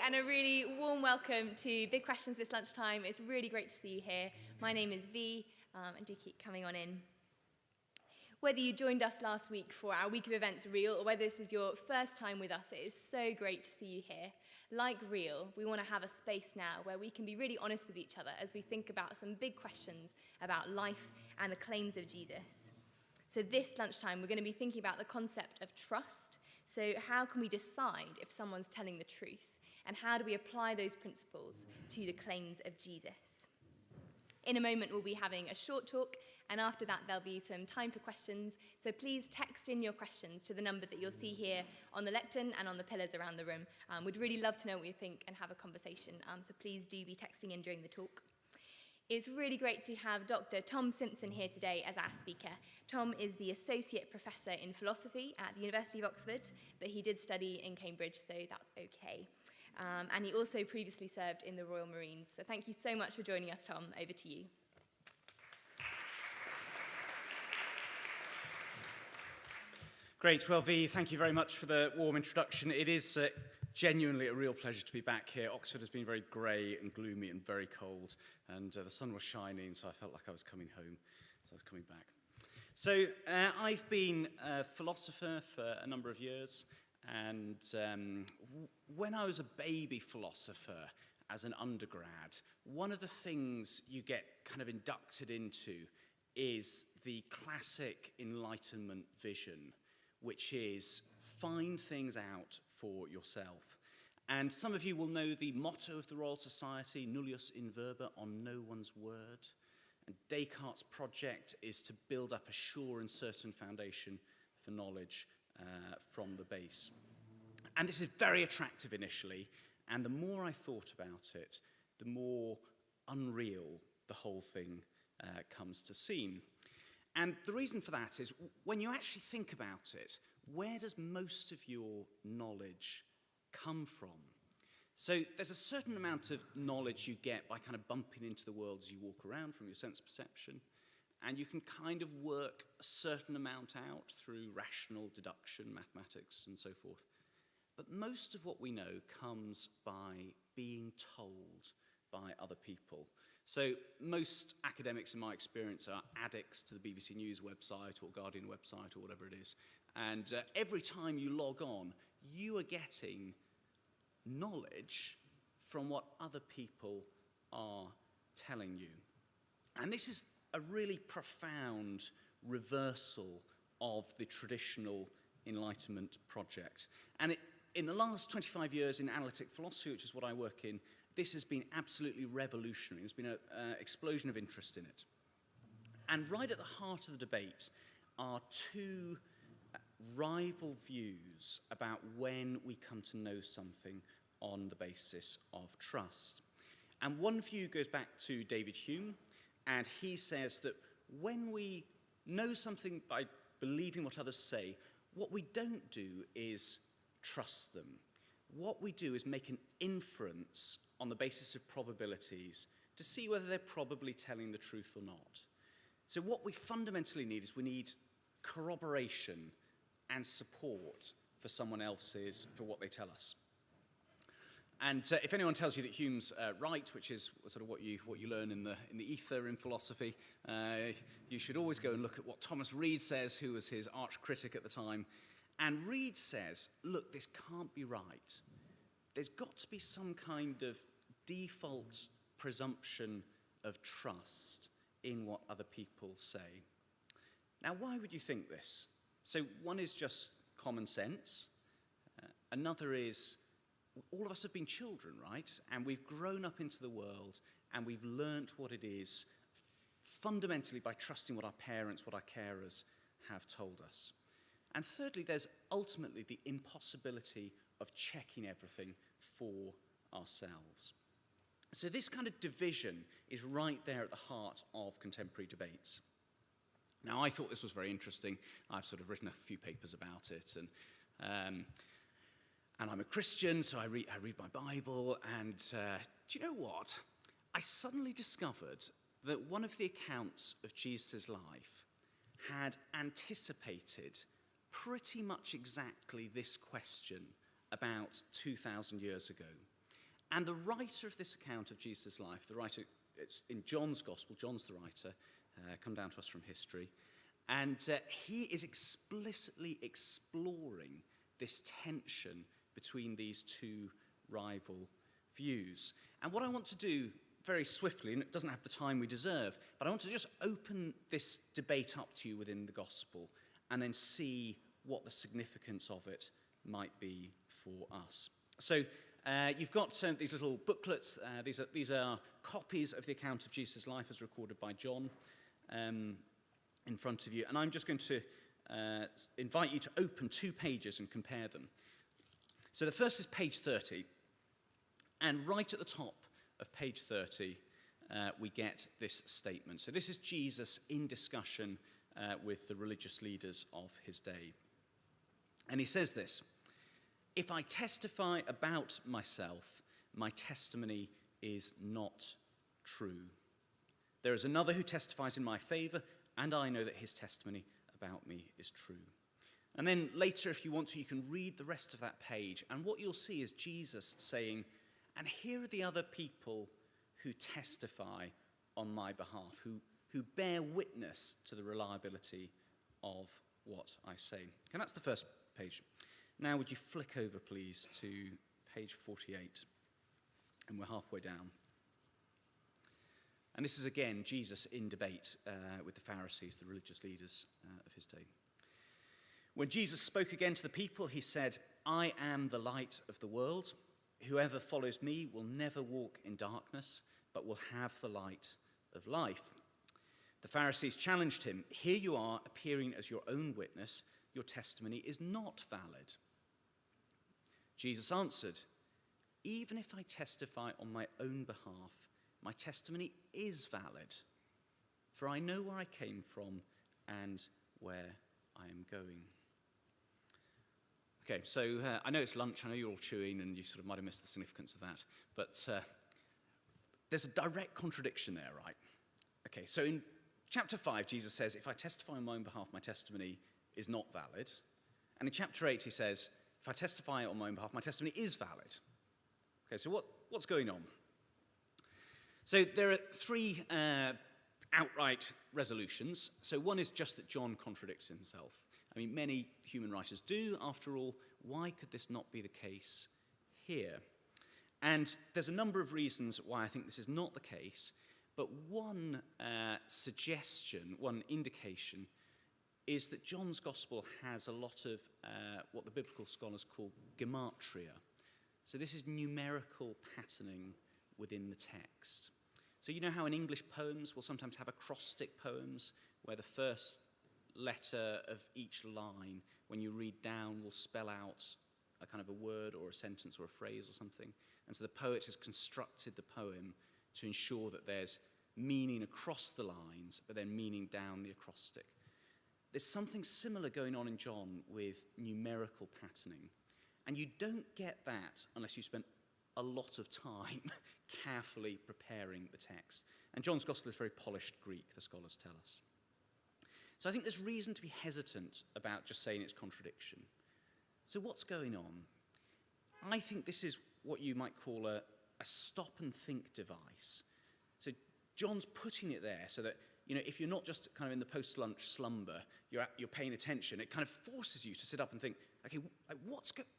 and a really warm welcome to Big Questions this lunchtime. It's really great to see you here. My name is V, and do keep coming on in. Whether you joined us last week for our week of events, Real, or whether this is your first time with us, it is so great to see you here. Like Real, we want to have a space now where we can be really honest with each other as we think about some big questions about life and the claims of Jesus. So this lunchtime, we're going to be thinking about the concept of trust. So how can we decide if someone's telling the truth? And how do we apply those principles to the claims of Jesus? In a moment, we'll be having a short talk, and after that, there'll be some time for questions. So please text in your questions to the number that you'll see here on the lectern and on the pillars around the room. We'd really love to know what you think and have a conversation, so please do be texting in during the talk. It's really great to have Dr. Tom Simpson here today as our speaker. Tom is the Associate Professor in Philosophy at the University of Oxford, but he did study in Cambridge, so that's okay. And he also previously served in the Royal Marines. So thank you so much for joining us, Tom. Over to you. Great. Well, V, thank you very much for the warm introduction. It is genuinely a real pleasure to be back here. Oxford has been very grey and gloomy and very cold, and the sun was shining, so I felt like I was coming home, so I was coming back. So I've been a philosopher for a number of years, and when I was a baby philosopher as an undergrad, one of the things you get kind of inducted into is the classic Enlightenment vision, which is find things out for yourself. And some of you will know the motto of the Royal Society, nullius in verba, on no one's word. And Descartes' project is to build up a sure and certain foundation for knowledge from the base. And this is very attractive initially, and the more I thought about it, the more unreal the whole thing comes to seem. And the reason for that is, when you actually think about it, where does most of your knowledge come from? So there's a certain amount of knowledge you get by kind of bumping into the world as you walk around from your sense perception, and you can kind of work a certain amount out through rational deduction, mathematics, and so forth. But most of what we know comes by being told by other people. So most academics, in my experience, are addicts to the BBC News website or Guardian website or whatever it is. And every time you log on, you are getting knowledge from what other people are telling you. And this is a really profound reversal of the traditional Enlightenment project. And in the last 25 years in analytic philosophy, which is what I work in, this has been absolutely revolutionary. There's been an explosion of interest in it. And right at the heart of the debate are two rival views about when we come to know something on the basis of trust. And one view goes back to David Hume, and he says that when we know something by believing what others say, what we don't do is trust them. What we do is make an inference on the basis of probabilities to see whether they're probably telling the truth or not. So what we fundamentally need is we need corroboration and support for someone else's, for what they tell us. And if anyone tells you that Hume's right, which is sort of what you learn in the ether in philosophy, you should always go and look at what Thomas Reid says, who was his arch critic at the time. And Reid says, look, this can't be right. There's got to be some kind of default presumption of trust in what other people say. Now, why would you think this? So one is just common sense. Another is, all of us have been children, right? And we've grown up into the world, and we've learnt what it is fundamentally by trusting what our parents, what our carers have told us. And thirdly, there's ultimately the impossibility of checking everything for ourselves. So this kind of division is right there at the heart of contemporary debates. Now, I thought this was very interesting. I've sort of written a few papers about it, and I'm a Christian, so I read my Bible, and do you know what? I suddenly discovered that one of the accounts of Jesus' life had anticipated pretty much exactly this question about 2,000 years ago. And the writer of this account of Jesus' life, it's in John's Gospel, John's the writer, come down to us from history, and he is explicitly exploring this tension between these two rival views. And what I want to do very swiftly, and it doesn't have the time we deserve, but I want to just open this debate up to you within the gospel and then see what the significance of it might be for us. So you've got these little booklets. These are copies of the account of Jesus' life as recorded by John in front of you. And I'm just going to invite you to open 2 pages and compare them. So the first is page 30. And right at the top of page 30, we get this statement. So this is Jesus in discussion with the religious leaders of his day. And he says this: "If I testify about myself, my testimony is not true. There is another who testifies in my favor, and I know that his testimony about me is true." And then later, if you want to, you can read the rest of that page. And what you'll see is Jesus saying, "And here are the other people who testify on my behalf, who bear witness to the reliability of what I say." And that's the first page. Now, would you flick over, please, to page 48? And we're halfway down. And this is, again, Jesus in debate with the Pharisees, the religious leaders of his day. "When Jesus spoke again to the people, he said, 'I am the light of the world. Whoever follows me will never walk in darkness, but will have the light of life.' The Pharisees challenged him, 'Here you are appearing as your own witness. Your testimony is not valid.' Jesus answered, 'Even if I testify on my own behalf, my testimony is valid, for I know where I came from and where I am going.'" Okay, so I know it's lunch, I know you're all chewing, and you sort of might have missed the significance of that, but there's a direct contradiction there, right? Okay, so in chapter 5, Jesus says, "If I testify on my own behalf, my testimony is not valid." And in chapter 8, he says, "If I testify on my own behalf, my testimony is valid." Okay, so what's going on? So there are 3 outright resolutions. So one is just that John contradicts himself. I mean, many human writers do. After all, why could this not be the case here? And there's a number of reasons why I think this is not the case, but one suggestion, one indication, is that John's Gospel has a lot of what the biblical scholars call gematria. So this is numerical patterning within the text. So you know how in English poems we'll sometimes have acrostic poems where the first letter of each line, when you read down, will spell out a kind of a word or a sentence or a phrase or something. And so the poet has constructed the poem to ensure that there's meaning across the lines, but then meaning down the acrostic. There's something similar going on in John with numerical patterning. And you don't get that unless you spend a lot of time carefully preparing the text. And John's Gospel is very polished Greek, the scholars tell us. So I think there's reason to be hesitant about just saying it's contradiction. So what's going on? I think this is what you might call a stop and think device. So John's putting it there so that, you know, if you're not just kind of in the post-lunch slumber, you're paying attention. It kind of forces you to sit up and think, okay,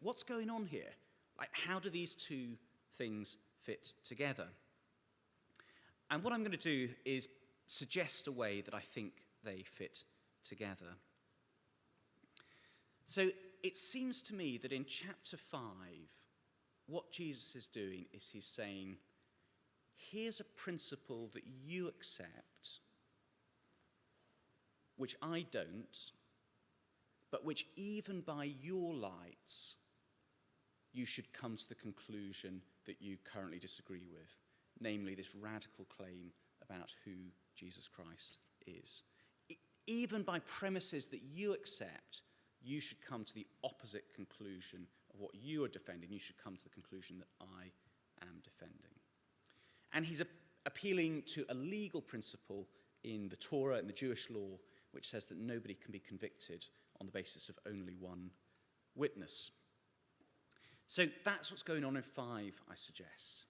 what's going on here? Like, how do these two things fit together? And what I'm going to do is suggest a way that I think they fit together. So it seems to me that in chapter 5, what Jesus is doing is he's saying, here's a principle that you accept, which I don't, but which even by your lights, you should come to the conclusion that you currently disagree with, namely this radical claim about who Jesus Christ is. Even by premises that you accept, you should come to the opposite conclusion of what you are defending. You should come to the conclusion that I am defending. And he's appealing to a legal principle in the Torah and the Jewish law, which says that nobody can be convicted on the basis of only one witness. So that's what's going on in 5, I suggest.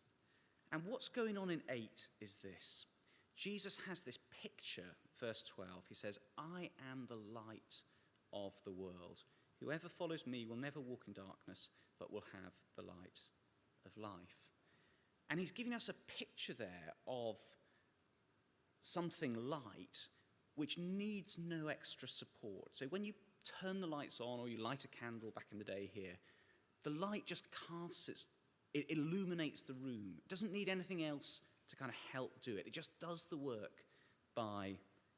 And what's going on in 8 is this. Jesus has this picture, verse 12. He says, I am the light of the world. Whoever follows me will never walk in darkness, but will have the light of life. And he's giving us a picture there of something light which needs no extra support. So when you turn the lights on or you light a candle back in the day here, the light just it illuminates the room. It doesn't need anything else to kind of help do it. It just does the work by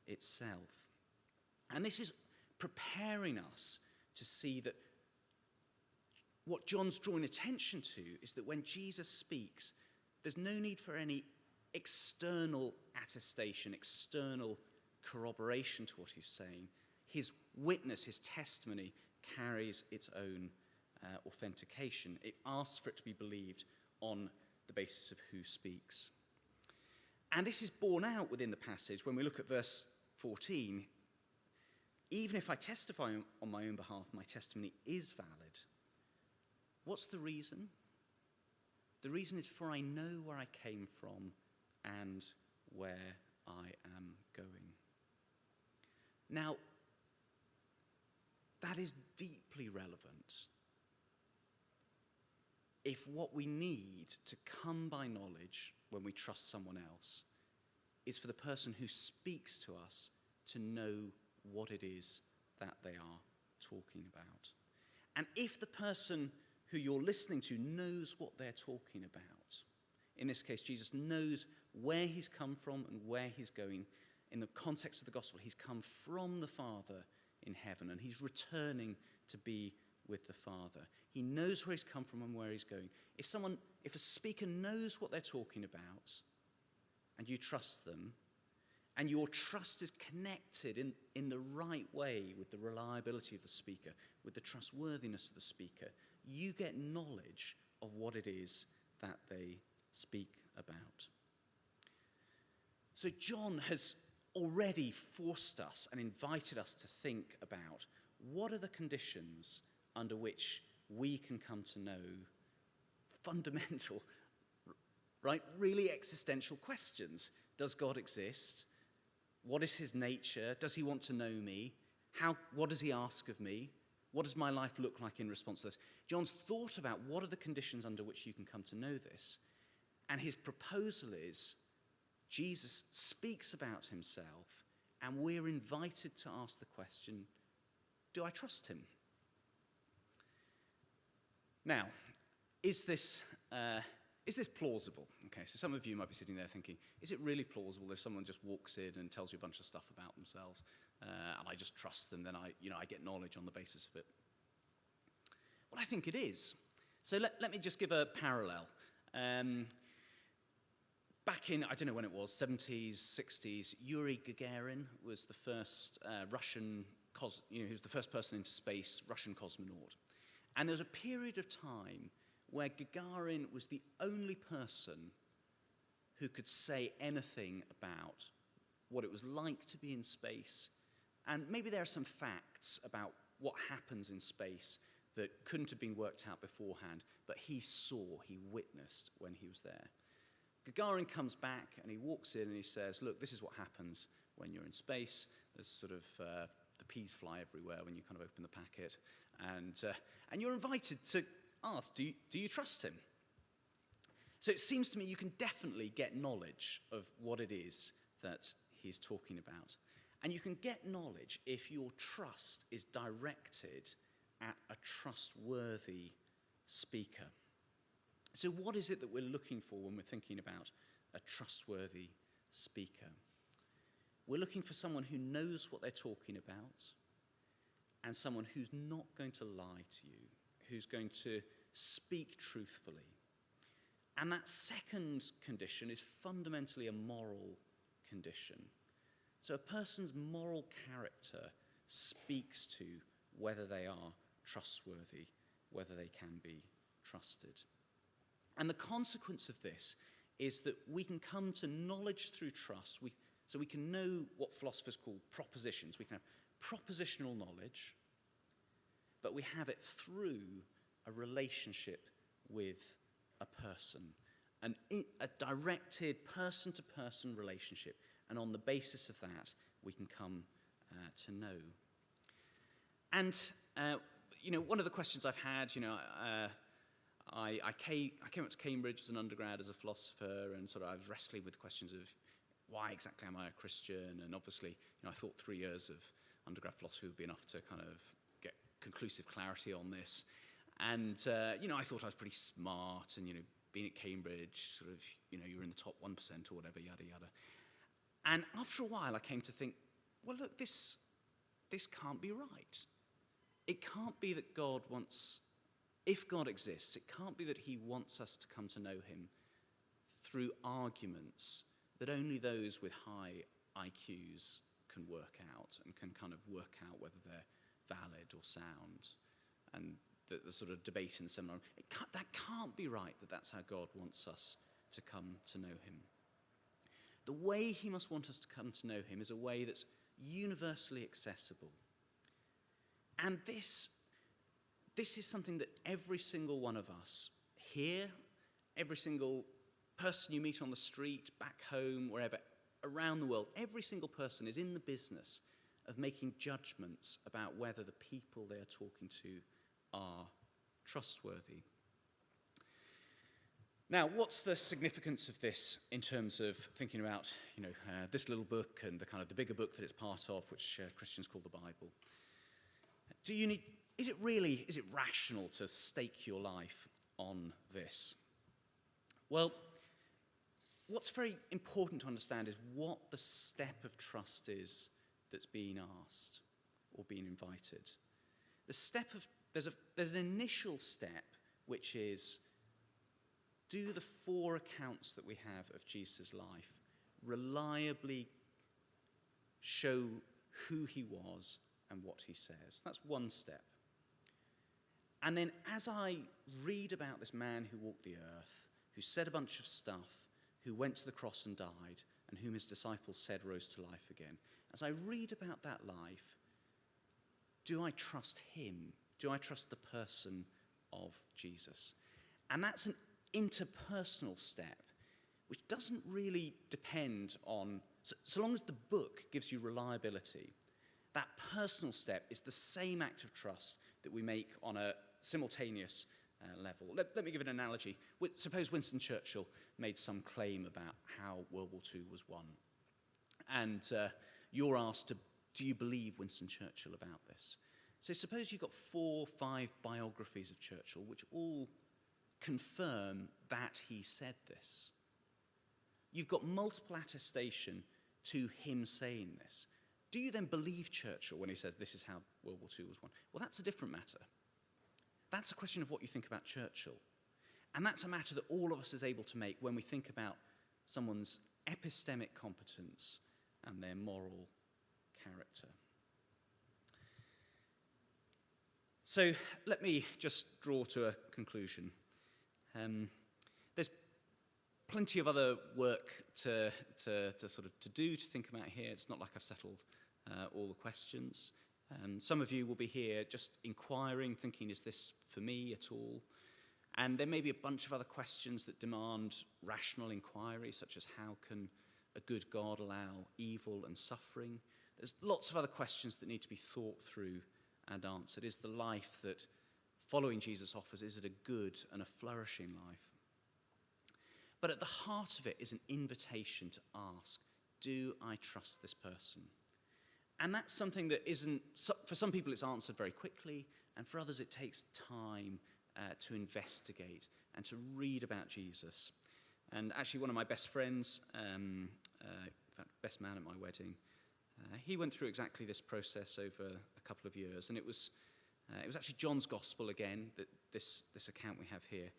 itself. And this is preparing us to see that what John's drawing attention to is that when Jesus speaks, there's no need for any external attestation, external corroboration to what he's saying. His witness, his testimony, carries its own authentication. It asks for it to be believed on the basis of who speaks. And this is borne out within the passage when we look at verse 14. Even if I testify on my own behalf, my testimony is valid. What's the reason? The reason is for I know where I came from and where I am going. Now, that is deeply relevant if what we need to come by knowledge when we trust someone else is for the person who speaks to us to know what it is that they are talking about. And if the person who you're listening to knows what they're talking about, in this case, Jesus knows where he's come from and where he's going. In the context of the gospel, he's come from the Father in heaven and he's returning to be with the Father. He knows where he's come from and where he's going. If a speaker knows what they're talking about and you trust them, and your trust is connected in the right way with the reliability of the speaker, with the trustworthiness of the speaker, you get knowledge of what it is that they speak about. So John has already forced us and invited us to think about what are the conditions under which we can come to know fundamental, right, really existential questions. Does God exist? What is his nature? Does he want to know me? What does he ask of me? What does my life look like in response to this? John's thought about what are the conditions under which you can come to know this. And his proposal is Jesus speaks about himself and we're invited to ask the question, do I trust him? Now, is this plausible? Okay, so some of you might be sitting there thinking, is it really plausible if someone just walks in and tells you a bunch of stuff about themselves, and I just trust them, then I get knowledge on the basis of it? Well, I think it is. So let me just give a parallel. Back in, I don't know when it was, 70s, 60s, Yuri Gagarin was the first Russian, he was the first person into space, Russian cosmonaut. And there was a period of time where Gagarin was the only person who could say anything about what it was like to be in space. And maybe there are some facts about what happens in space that couldn't have been worked out beforehand, but he witnessed when he was there. Gagarin comes back and he walks in and he says, look, this is what happens when you're in space. There's sort of the peas fly everywhere when you kind of open the packet. And you're invited to ask, do you trust him? So it seems to me you can definitely get knowledge of what it is that he's talking about. And you can get knowledge if your trust is directed at a trustworthy speaker. So what is it that we're looking for when we're thinking about a trustworthy speaker? We're looking for someone who knows what they're talking about and someone who's not going to lie to you, who's going to speak truthfully. And that second condition is fundamentally a moral condition. So a person's moral character speaks to whether they are trustworthy, whether they can be trusted. And the consequence of this is that we can come to knowledge through trust. So we can know what philosophers call propositions. We can have propositional knowledge, but we have it through a relationship with a person, a directed person-to-person relationship. And on the basis of that, we can come to know. And, one of the questions I've had, I came up to Cambridge as an undergrad as a philosopher, and sort of I was wrestling with questions of why exactly am I a Christian? And obviously, I thought 3 years of undergrad philosophy would be enough to kind of get conclusive clarity on this. And, I thought I was pretty smart, and, being at Cambridge, sort of, you're in the top 1% or whatever, yada, yada. And after a while, I came to think, well, look, this can't be right. It can't be that God wants, if God exists, it can't be that he wants us to come to know him through arguments that only those with high IQs can work out and can kind of work out whether they're valid or sound. And the sort of debate in the seminar, that can't be right, that's how God wants us to come to know him. The way he must want us to come to know him is a way that's universally accessible. And this is something that every single one of us here, every single person you meet on the street, back home, wherever, around the world, every single person is in the business of making judgments about whether the people they are talking to are trustworthy. Now, what's the significance of this in terms of thinking about, this little book and the kind of the bigger book that it's part of, which Christians call the Bible? Is it rational to stake your life on this? Well, what's very important to understand is what the step of trust is that's being asked or being invited. There's an initial step, which is, do the 4 accounts that we have of Jesus' life reliably show who he was and what he says? That's one step. And then as I read about this man who walked the earth, who said a bunch of stuff, who went to the cross and died, and whom his disciples said rose to life again, as I read about that life, do I trust him? Do I trust the person of Jesus? And that's an interpersonal step, which doesn't really depend on, so long as the book gives you reliability, that personal step is the same act of trust that we make on a simultaneous level. Let me give an analogy. Suppose Winston Churchill made some claim about how World War II was won. And you're asked, do you believe Winston Churchill about this? So suppose you've got 4 or 5 biographies of Churchill which all confirm that he said this. You've got multiple attestation to him saying this. Do you then believe Churchill when he says this is how World War II was won? Well, that's a different matter. That's a question of what you think about Churchill. And that's a matter that all of us is able to make when we think about someone's epistemic competence and their moral character. So let me just draw to a conclusion. There's plenty of other work to do, to think about here. It's not like I've settled all the questions. Some of you will be here just inquiring, thinking, is this for me at all? And there may be a bunch of other questions that demand rational inquiry, such as how can a good God allow evil and suffering? There's lots of other questions that need to be thought through and answered. Is the life that following Jesus offers, is it a good and a flourishing life? But at the heart of it is an invitation to ask, do I trust this person? And that's something that isn't, for some people it's answered very quickly, and for others it takes time to investigate and to read about Jesus. And actually one of my best friends, in fact, best man at my wedding, he went through exactly this process over a couple of years, and it was actually John's Gospel again, that this account we have here.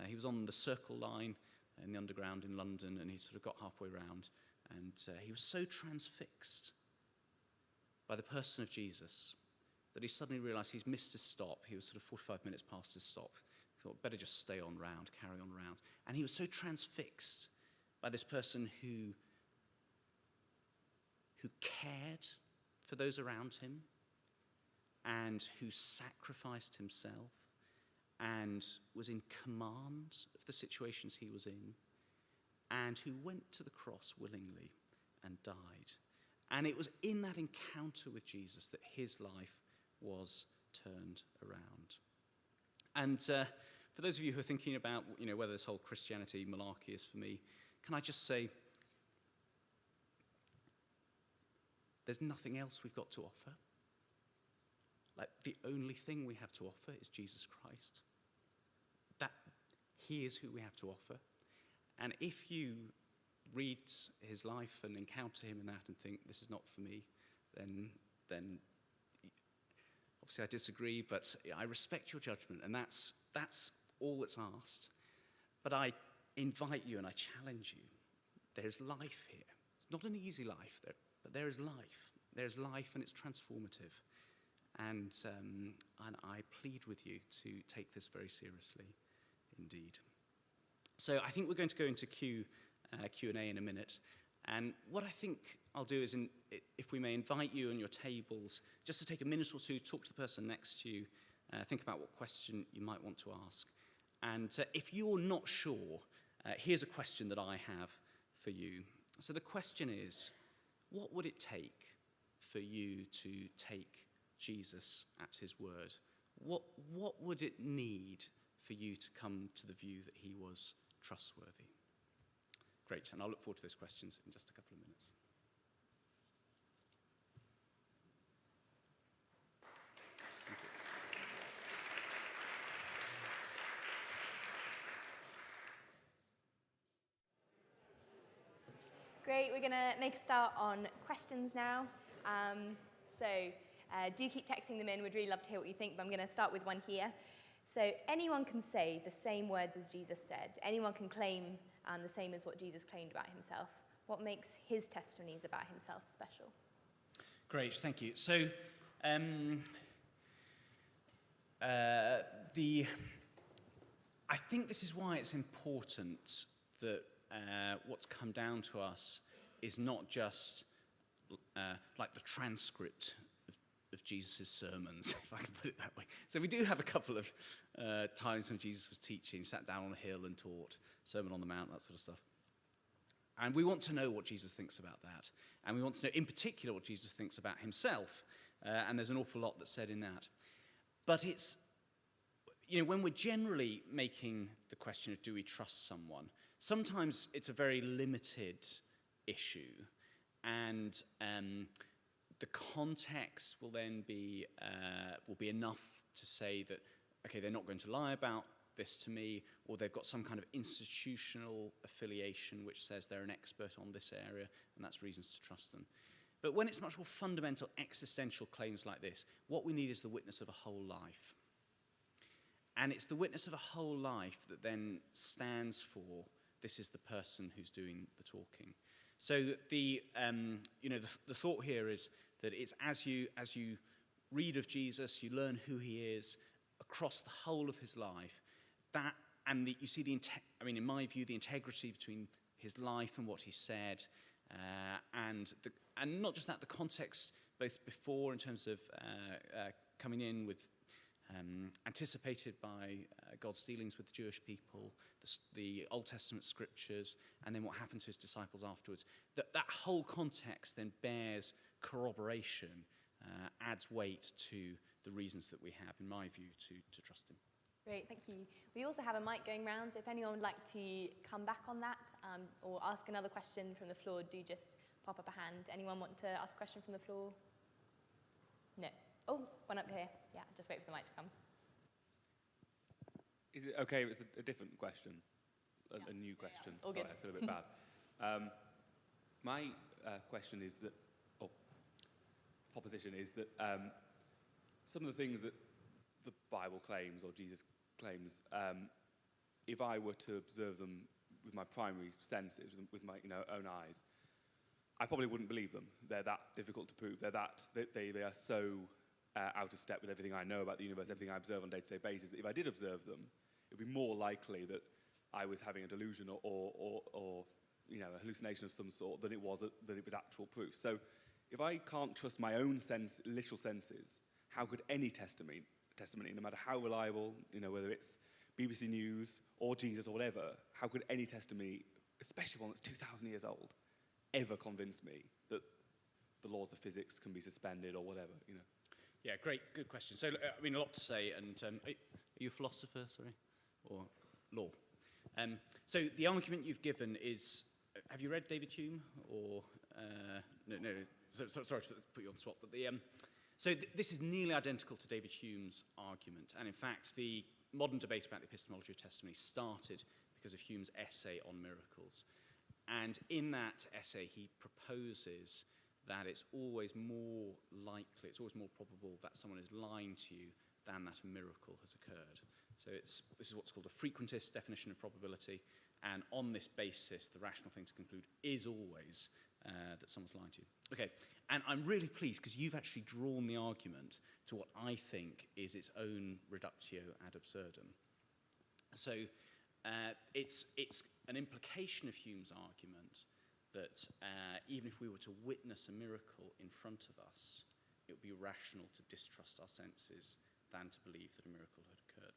He was on the Circle line in the Underground in London, and he sort of got halfway round, and he was so transfixed by the person of Jesus that he suddenly realised he's missed his stop. He was sort of 45 minutes past his stop. He thought, better just stay on round, carry on round. And he was so transfixed by this person who cared for those around him and who sacrificed himself and was in command of the situations he was in, and who went to the cross willingly and died. And it was in that encounter with Jesus that his life was turned around. And for those of you who are thinking about, whether this whole Christianity malarkey is for me, can I just say, there's nothing else we've got to offer. Like, the only thing we have to offer is Jesus Christ. That he is who we have to offer. And if you read his life and encounter him in that and think, this is not for me, then obviously I disagree, but I respect your judgment, and that's all that's asked. But I invite you and I challenge you. There's life here. It's not an easy life, but there is life. There's life, and it's transformative. And I plead with you to take this very seriously indeed. So I think we're going to go into Q&A in a minute. And what I think I'll do is, if we may invite you on your tables, just to take a minute or two, talk to the person next to you, think about what question you might want to ask. And if you're not sure, here's a question that I have for you. So the question is, what would it take for you to take Jesus at his word? What would it need for you to come to the view that he was trustworthy? Great, and I'll look forward to those questions in just a couple of minutes. Thank you. Great, we're going to make a start on questions now. Do keep texting them in. We'd really love to hear what you think, but I'm going to start with one here. So anyone can say the same words as Jesus said. Anyone can claim the same as what Jesus claimed about himself. What makes his testimonies about himself special? Great, thank you. So I think this is why it's important that what's come down to us is not just like the transcript of Jesus' sermons, if I can put it that way. So we do have a couple of times when Jesus was teaching, sat down on a hill and taught, Sermon on the Mount, that sort of stuff. And we want to know what Jesus thinks about that. And we want to know in particular what Jesus thinks about himself. And there's an awful lot that's said in that. But it's, when we're generally making the question of do we trust someone, sometimes it's a very limited issue. And the context will then be enough to say that, okay, they're not going to lie about this to me, or they've got some kind of institutional affiliation which says they're an expert on this area, and that's reasons to trust them. But when it's much more fundamental existential claims like this, what we need is the witness of a whole life. And it's the witness of a whole life that then stands for, this is the person who's doing the talking. So the thought here is that it's as you read of Jesus, you learn who he is across the whole of his life. You see in my view, the integrity between his life and what he said, and not just that, the context both before in terms of coming in with anticipated by God's dealings with the Jewish people, the Old Testament scriptures, and then what happened to his disciples afterwards. That whole context then bears corroboration, adds weight to the reasons that we have, in my view, to trust him. Great, thank you. We also have a mic going round, so if anyone would like to come back on that or ask another question from the floor, do just pop up a hand. Anyone want to ask a question from the floor? No. Oh, one up here. Yeah, just wait for the mic to come. Is it okay if it's a different question? A new question? All Sorry, good. I feel a bit bad. My question is that, proposition is that some of the things that the Bible claims or Jesus claims, if I were to observe them with my primary senses, with my own eyes, I probably wouldn't believe them. They're that difficult to prove. They are so out of step with everything I know about the universe, everything I observe on a day-to-day basis, that if I did observe them, it would be more likely that I was having a delusion or a hallucination of some sort than it was actual proof. So if I can't trust my own literal senses, how could any testimony testimony, no matter how reliable, whether it's BBC News or Jesus or whatever, how could any testimony, especially one that's 2,000 years old, ever convince me that the laws of physics can be suspended or whatever, Yeah, great, good question. So, I mean, a lot to say, and are you a philosopher, sorry, or law? So the argument you've given is, have you read David Hume, or, no, sorry to put you on the spot, but this is nearly identical to David Hume's argument, and in fact, the modern debate about the epistemology of testimony started because of Hume's essay on miracles. And in that essay, he proposes that it's always more likely, it's always more probable that someone is lying to you than that a miracle has occurred. So this is what's called a frequentist definition of probability, and on this basis, the rational thing to conclude is always that someone's lying to you. Okay, and I'm really pleased because you've actually drawn the argument to what I think is its own reductio ad absurdum. So it's an implication of Hume's argument that even if we were to witness a miracle in front of us, it would be rational to distrust our senses than to believe that a miracle had occurred.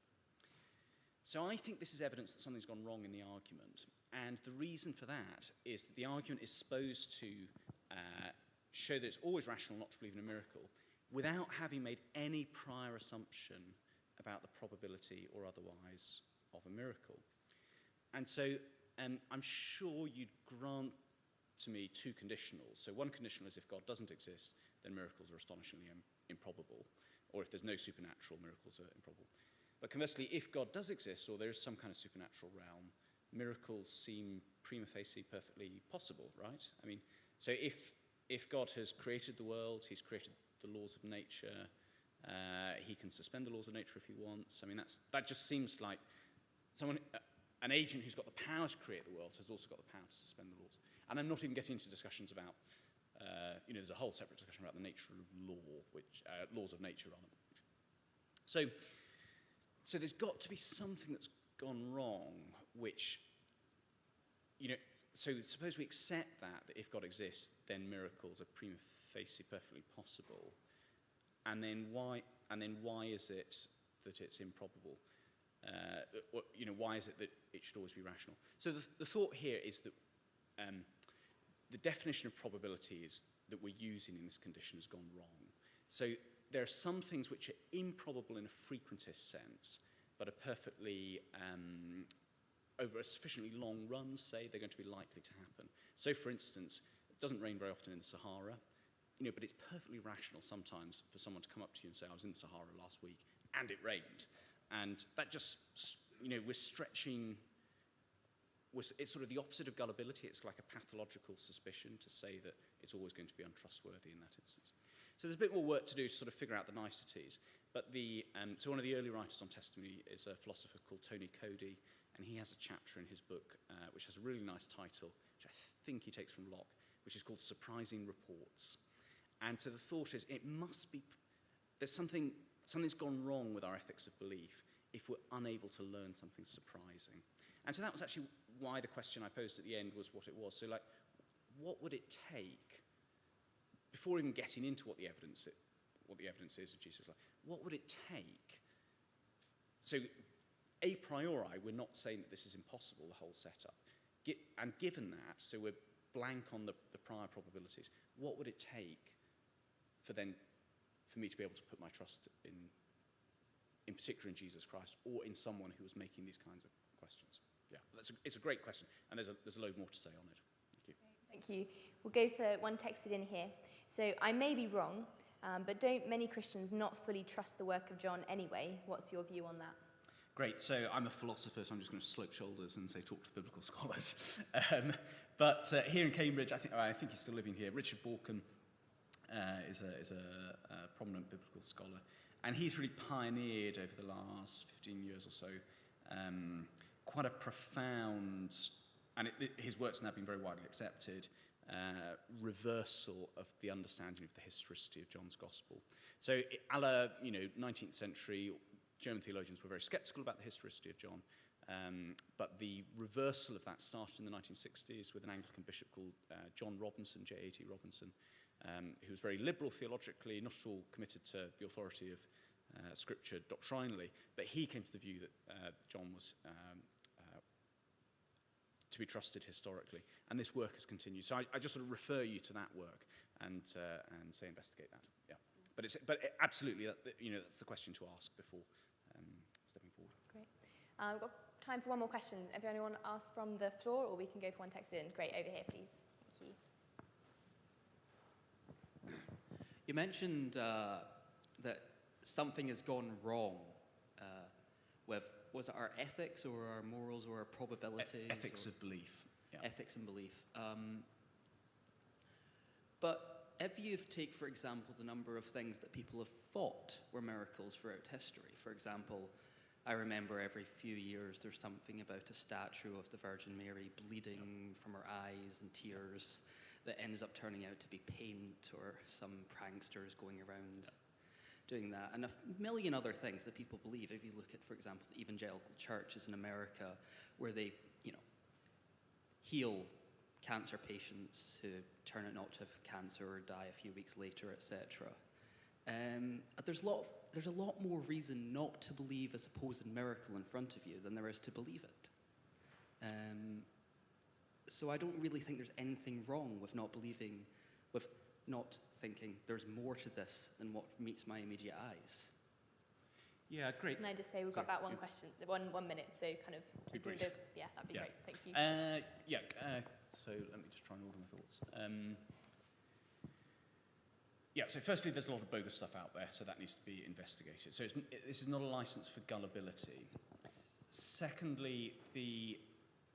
So I think this is evidence that something's gone wrong in the argument, and the reason for that is that the argument is supposed to show that it's always rational not to believe in a miracle without having made any prior assumption about the probability or otherwise of a miracle. And so I'm sure you'd grant to me two conditionals. So one conditional is if God doesn't exist, then miracles are astonishingly improbable, or if there's no supernatural, miracles are improbable. But conversely, if God does exist, or there is some kind of supernatural realm, miracles seem prima facie perfectly possible, right? I mean, so if God has created the world, he's created the laws of nature, he can suspend the laws of nature if he wants. I mean, that just seems like an agent who's got the power to create the world has also got the power to suspend the laws. And I'm not even getting into discussions about, there's a whole separate discussion about the nature of law, laws of nature rather. So there's got to be something that's gone wrong, which, so suppose we accept that if God exists, then miracles are prima facie perfectly possible. And then why is it that it's improbable? Why is it that it should always be rational? So the thought here is that the definition of probabilities that we're using in this condition has gone wrong. So there are some things which are improbable in a frequentist sense, but are perfectly, over a sufficiently long run, say, they're going to be likely to happen. So, for instance, it doesn't rain very often in the Sahara, but it's perfectly rational sometimes for someone to come up to you and say, I was in the Sahara last week, and it rained. And that just, we're stretching, it's sort of the opposite of gullibility. It's like a pathological suspicion to say that it's always going to be untrustworthy in that instance. So there's a bit more work to do to sort of figure out the niceties. But so one of the early writers on testimony is a philosopher called Tony Cody, and he has a chapter in his book which has a really nice title, which I think he takes from Locke, which is called Surprising Reports. And so the thought is it must be, something's gone wrong with our ethics of belief if we're unable to learn something surprising. And so that was actually why the question I posed at the end was what it was. So what would it take, before even getting into what the evidence is of Jesus' life, what would it take? So a priori, we're not saying that this is impossible, the whole setup. And given that, so we're blank on the prior probabilities, what would it take for me to be able to put my trust in particular in Jesus Christ, or in someone who was making these kinds of questions? Yeah, it's a great question, and there's a load more to say on it. Thank you. Thank you. We'll go for one texted in here. So I may be wrong, but don't many Christians not fully trust the work of John anyway? What's your view on that? Great. So I'm a philosopher, so I'm just going to slope shoulders and say talk to biblical scholars. But here in Cambridge, I think he's still living here. Richard Borken is a prominent biblical scholar, and he's really pioneered over the last 15 years or so quite a profound, and his work's now been very widely accepted, reversal of the understanding of the historicity of John's Gospel. So, a la 19th century, German theologians were very sceptical about the historicity of John, but the reversal of that started in the 1960s with an Anglican bishop called John Robinson, J.A.T. Robinson, who was very liberal theologically, not at all committed to the authority of Scripture doctrinally, but he came to the view that John was to be trusted historically, and this work has continued. So I just sort of refer you to that work and say investigate that. Yeah, but absolutely, that's the question to ask before stepping forward. Great. We've got time for one more question. If anyone asks from the floor, or we can go for one text in. Great, over here, please. Thank you. You mentioned that something has gone wrong with, was it our ethics or our morals or our probabilities? Ethics of belief. Yeah. Ethics and belief. But if you take, for example, the number of things that people have thought were miracles throughout history, for example, I remember every few years there's something about a statue of the Virgin Mary bleeding from her eyes and tears that ends up turning out to be paint, or some pranksters going around doing that, and a million other things that people believe. If you look at, for example, the evangelical churches in America, where they, heal cancer patients who turn out not to have cancer or die a few weeks later, etc. There's a lot more reason not to believe a supposed miracle in front of you than there is to believe it. So I don't really think there's anything wrong with not believing, with not thinking there's more to this than what meets my immediate eyes. Yeah, great. Can I just say we've got about one question, 1 minute, so kind of... Be brief. Yeah, that'd be great. Thank you. So let me just try and order my thoughts. So firstly, there's a lot of bogus stuff out there, so that needs to be investigated. So this is not a license for gullibility. Secondly, the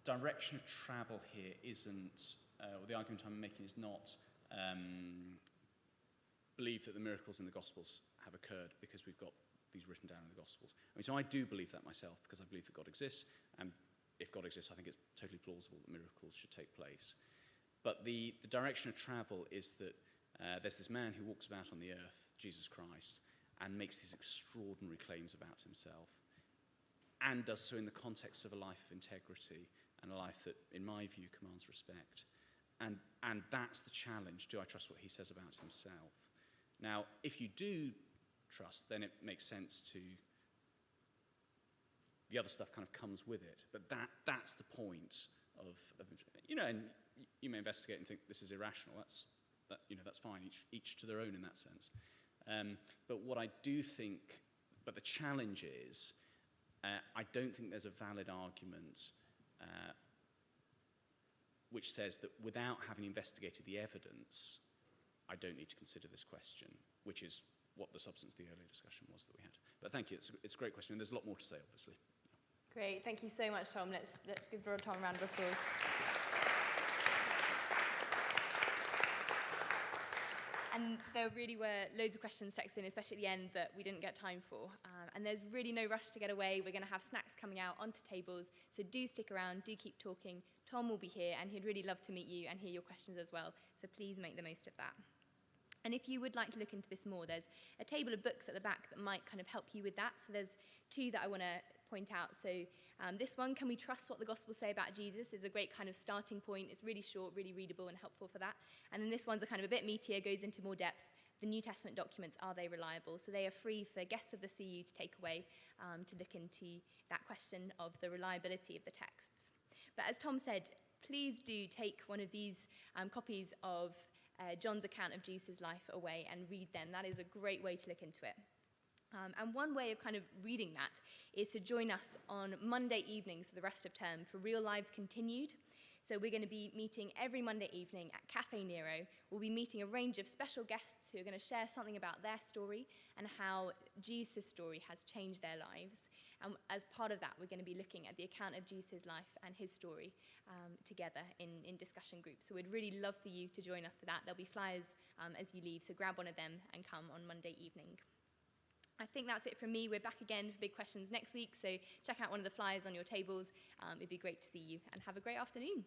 direction of travel here isn't, or the argument I'm making is not believe that the miracles in the Gospels have occurred because we've got these written down in the Gospels. So I do believe that myself, because I believe that God exists, and if God exists, I think it's totally plausible that miracles should take place. But the direction of travel is that there's this man who walks about on the earth, Jesus Christ, and makes these extraordinary claims about himself, and does so in the context of a life of integrity and a life that, in my view, commands respect. And that's the challenge. Do I trust what he says about himself? Now, if you do trust, then it makes sense to... The other stuff kind of comes with it. But that's the point of and you may investigate and think this is irrational. That's fine. Each to their own in that sense. But what I do think, but the challenge is, I don't think there's a valid argument which says that without having investigated the evidence, I don't need to consider this question, which is what the substance of the earlier discussion was that we had. But thank you. It's a great question, and there's a lot more to say, obviously. Great. Thank you so much, Tom. Let's give Tom a round of applause. And there really were loads of questions texted in, especially at the end, that we didn't get time for. And there's really no rush to get away. We're going to have snacks coming out onto tables, so do stick around, do keep talking. Tom will be here, and he'd really love to meet you and hear your questions as well, so please make the most of that. And if you would like to look into this more, there's a table of books at the back that might kind of help you with that. So there's 2 that I want to point out. So this one, Can We Trust What the Gospels Say About Jesus, is a great kind of starting point. It's really short, really readable and helpful for that. And then this one's a kind of a bit meatier, goes into more depth. The New Testament documents, are they reliable? So they are free for guests of the CU to take away to look into that question of the reliability of the texts. But as Tom said, please do take one of these copies of John's account of Jesus' life away and read them. That is a great way to look into it. And one way of kind of reading that is to join us on Monday evenings for the rest of term for Real Lives Continued. So we're going to be meeting every Monday evening at Cafe Nero. We'll be meeting a range of special guests who are going to share something about their story and how Jesus' story has changed their lives. And as part of that, we're going to be looking at the account of Jesus' life and his story together in discussion groups. So we'd really love for you to join us for that. There'll be flyers as you leave, so grab one of them and come on Monday evening. I think that's it from me. We're back again for big questions next week, so check out one of the flyers on your tables. It'd be great to see you, and have a great afternoon.